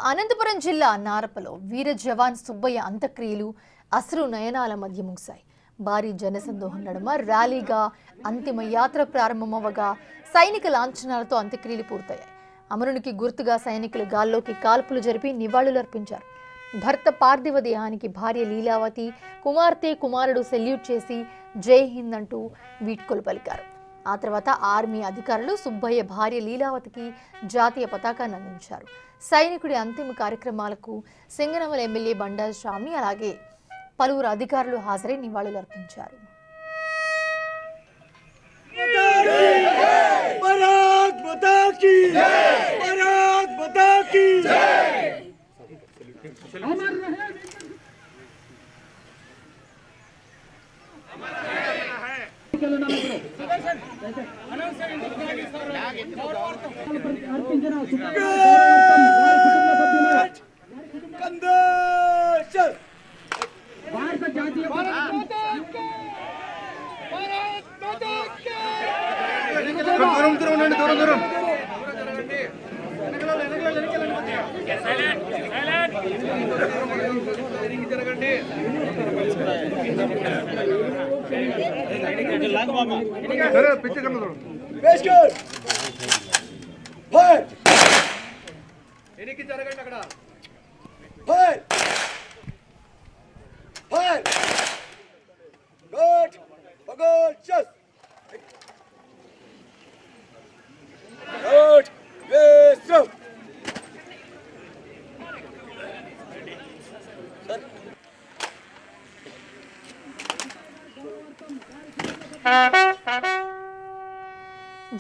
అనంతపురం జిల్లా నారపలో వీర జవాన్ సుబ్బయ్య అంత్యక్రియలు అశ్రు నయనాల మధ్య ముగిశాయి. భారీ జనసందోహం నడుమ ర్యాలీగా అంతిమ యాత్ర ప్రారంభమవగా సైనిక లాంఛనాలతో అంత్యక్రియలు పూర్తయ్యాయి. అమరునికి గుర్తుగా సైనికులు గాల్లోకి కాల్పులు జరిపి నివాళులర్పించారు. భర్త పార్థివ దేహానికి భార్య లీలావతి, కుమారుడు సెల్యూట్ చేసి జై హింద్ అంటూ వీడ్కోలు పలికారు. ఆ తర్వాత ఆర్మీ అధికారులు సుబ్బయ్య భార్య లీలావతికి జాతీయ పతాకాన్ని అందించారు. సైనికుడి అంతిమ కార్యక్రమాలకు సింగనమల ఎమ్మెల్యే బండా శ్రావణి అలాగే పలువురు అధికారులు హాజరై నివాళులర్పించారు.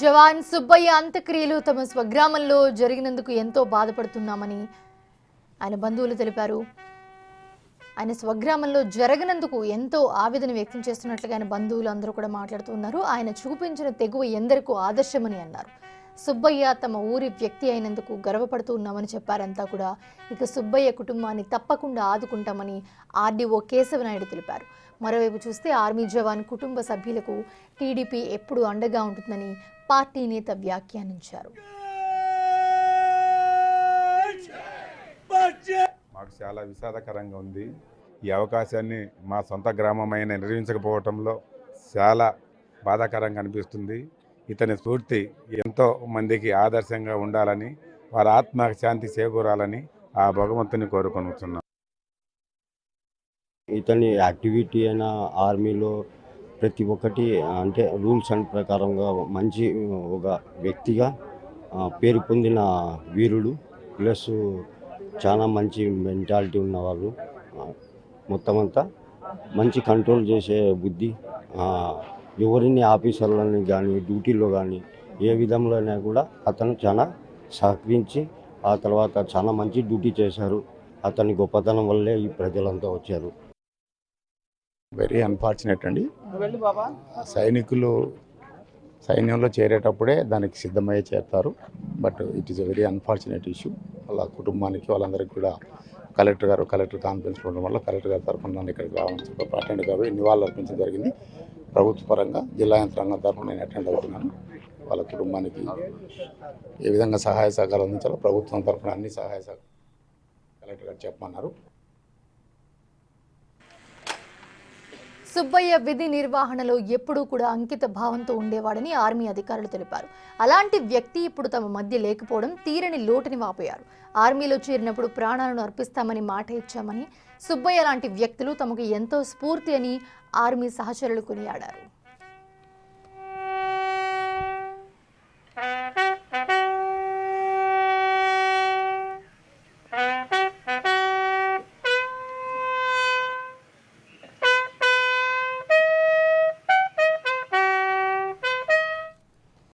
జవాన్ సుబ్బయ్య అంత్యక్రియలు తమ స్వగ్రామంలో జరిగినందుకు ఎంతో బాధపడుతున్నామని ఆయన బంధువులు తెలిపారు. ఆయన స్వగ్రామంలో జరగనందుకు ఎంతో ఆవేదన వ్యక్తం చేస్తున్నట్లుగా ఆయన బంధువులు అందరూ కూడా మాట్లాడుతున్నారు. ఆయన చూపించిన తెగువ ఎందరికో ఆదర్శమని అన్నారు. సుబ్బయ్య తమ ఊరి వ్యక్తి అయినందుకు గర్వపడుతూ ఉన్నామని చెప్పారంతా కూడా. ఇక సుబ్బయ్య కుటుంబాన్ని తప్పకుండా ఆదుకుంటామని ఆర్డీఓ కేశవనాయుడు తెలిపారు. మరోవైపు చూస్తే ఆర్మీ జవాన్ కుటుంబ సభ్యులకు టీడీపీ ఎప్పుడూ అండగా ఉంటుందని పార్టీ నేత వ్యాఖ్యానించారు. మాకు చాలా విషాదకరంగా ఉంది. ఈ అవకాశాన్ని మా సొంత గ్రామమైన నిర్వహించకపోవటంలో చాలా బాధాకరంగా అనిపిస్తుంది. ఇతని స్ఫూర్తి ఎంతో మందికి ఆదర్శంగా ఉండాలని, వారి ఆత్మకు శాంతి చేకూరాలని ఆ భగవంతుని కోరుకొనుచున్నాం. ఇతని యాక్టివిటీ అయినా ఆర్మీలో ప్రతి ఒక్కటి అంటే రూల్స్ అండ్ ప్రకారంగా మంచి ఒక వ్యక్తిగా పేరు పొందిన వీరుడు, ప్లస్ చాలా మంచి మెంటాలిటీ ఉన్నవాళ్ళు, మొత్తం అంతా మంచి కంట్రోల్ చేసే బుద్ధి, ఎవరిని ఆఫీసర్లని కానీ డ్యూటీలో కానీ ఏ విధంలో అయినా కూడా అతను చాలా సహకరించి ఆ తర్వాత చాలా మంచి డ్యూటీ చేశారు. అతని గొప్పతనం వల్లే ఈ ప్రజలంతా వచ్చారు. వెరీ అన్ఫార్చునేట్ అండి. సైనికులు సైన్యంలో చేరేటప్పుడే దానికి సిద్ధమయ్యే చేస్తారు. But it is a very unfortunate issue. వాళ్ళ కుటుంబానికి వాళ్ళందరికీ కూడా కలెక్టర్ కాన్ఫరెన్స్ ఉండడం వల్ల కలెక్టర్ గారి తరఫున నన్ను ఇక్కడికి రావాలని చెప్పి అటెండ్ కాబట్టి నివాళులు అర్పించడం జరిగింది. ప్రభుత్వ పరంగా జిల్లా యంత్రాంగం తరఫున నేను అటెండ్ అవుతున్నాను. వాళ్ళ కుటుంబానికి ఏ విధంగా సహాయ సహకారం అందించాలో ప్రభుత్వం తరఫున అన్ని సహాయ సహకారం కలెక్టర్ గారు చెప్పమన్నారు. సుబ్బయ్య విధి నిర్వహణలో ఎప్పుడూ కూడా అంకిత భావంతో ఉండేవాడని ఆర్మీ అధికారులు తెలిపారు. అలాంటి వ్యక్తి ఇప్పుడు తమ మధ్య లేకపోవడం తీరని లోటుని వాపోయారు. ఆర్మీలో చేరినప్పుడు ప్రాణాలను అర్పిస్తామని మాట ఇచ్చామని, సుబ్బయ్య లాంటి వ్యక్తులు తమకు ఎంతో స్ఫూర్తి అని ఆర్మీ సహచరులు కొనియాడారు.